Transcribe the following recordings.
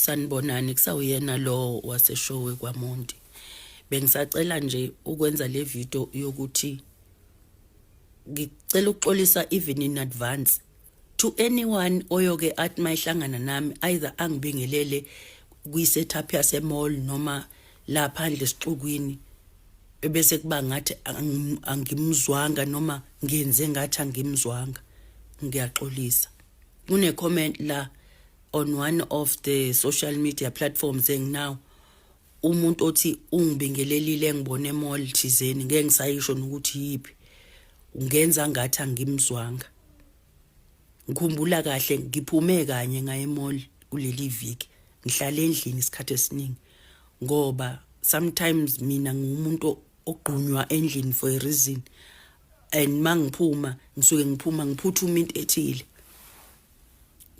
Sanibonani, kusawuyena lo waseshowe kwaMondi. Bengisacela nje ukwenza le video yokuthi ngicela ukuxolisa even in advance to anyone oyoke athi mayihlangana nami either angibingelele kwi-setup yase-mall noma la phandle esixukwini ebese kuba ngathi angimzwanga noma ngenze ngathi angimzwanga. Ngiyaxolisa. Kune comment la on one of the social media platforms now umuntu othi ungibingelelile ngibone emall thizeni ngeke ngisayisho ukuthi yipi ungenza ngathi angimzwanga. Ngikhumbula kahle ngiphume kanye ngaye emall kuleli viki ngihlala endlini isikhathi esiningi ngoba sometimes mina ngumuntu ogqunywa endlini for a reason and mangiphuma ngisuke ngiphuthuma into ethile.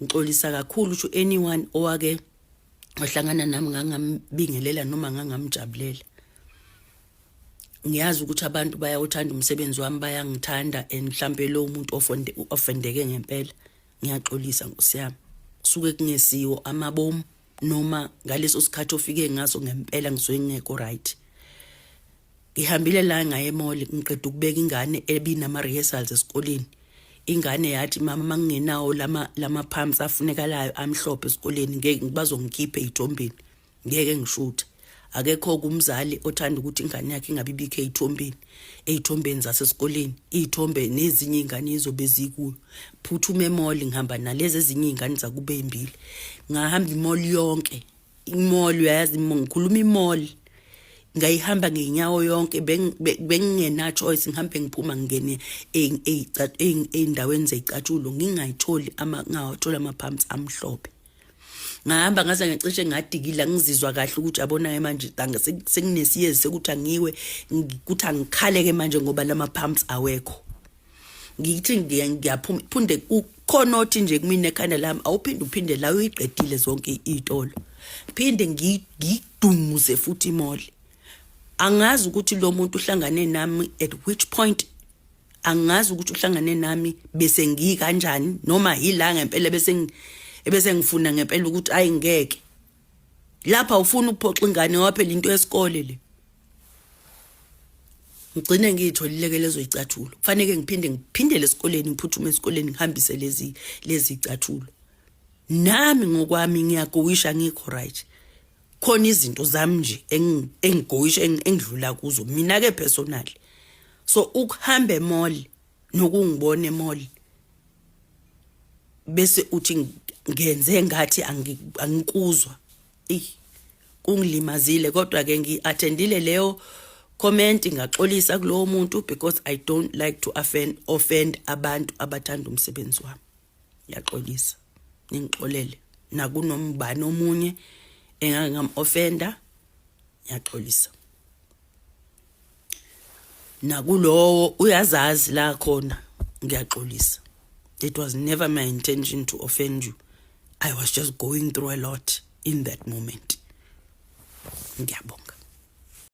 Ngixolisa kakhulu to anyone owake wahlangana nami ngangambingelela noma ngangamjabulela. Ngiyazi ukuthi abantu bayawuthanda umsebenzi wami, bayangithanda and mhlambe lo umuntu ofendeke ngempela. Ngiyaxolisa Nkosi yami. Suke kungesiwo amabomu noma ngaleso sikhathi ofike ngaso ngempela ngisuke ngekho right. Ngihambile la ngaye emall ngiqeda ukubeka ingane ebinama rehearsals esikoleni. Ingane yathi mama mangingenawo lama pumps afunekalayo amhlophe esikoleni ngeke bazongikhipha ezithombeni ngeke ngishuthe. Akekho kumzali othanda ukuthi ingane yakhe ingabibikho ezithombeni zasesikoleni. Izithombe nezinye ingane izobe zikuyo. Phuthuma emall ngihamba nalezi ezinye ingane zakube embili. Ngahamba imall yonke. Imall uyazi ngikhuluma imall. Ngayihamba ngenyawo yonke bengingena choice ngihambe ngiphuma ngene eindaweni zezicatshulo ngingayitholi ngawathola ama-pumps amhlophe. Ngahamba ngaze ngicishe ngadikila ngizizwa kahle ukuthi abonayo manje senginesiyezi sekuthi angiwe ukuthi angikhaleke manje ngoba lama-pumps awekho. Ngithi ngiyaphuma phunde kukhona othi nje kumina ekhanda lami uphinde la uyiqedile zonke izitolo. Phinde ngidumuze futhi imall. Angazi ukuthi lo muntu uhlangane nami at which point, angazi ukuthi uhlangane nami bese ngikanjani noma yila ngempela bese ngifuna ngempela ukuthi ayingeke. Lapha ufuna ukuphoxa ingane waphela into yesikole le. Ngicine ngiyitholile lezo izicathulo. Kufanele ngiphindele esikoleni ngiphuthume esikoleni ngihambise lezi izicathulo. Nami ngokwami ngiyagowisha ngikho right. Khona izinto zami nje engigoyisha engidlula kuzo mina ke personally. So ukuhamba emall nokungibona emall bese uthi ngenze ngathi angikuzwa. Kungilimazile kodwa ke ngiattendile leyo comment ngaxolisa kulowo muntu because I don't like to offend abantu abathanda umsebenzi wami. Ngiyaxolisa. Ngixolele nakunombani omunye engangam-offenda. Ngiyaxolisa. Nakulowo uyazazi la khona ngiyaxolisa. It was never my intention to offend you. I was just going through a lot in that moment. Ngiyabonga.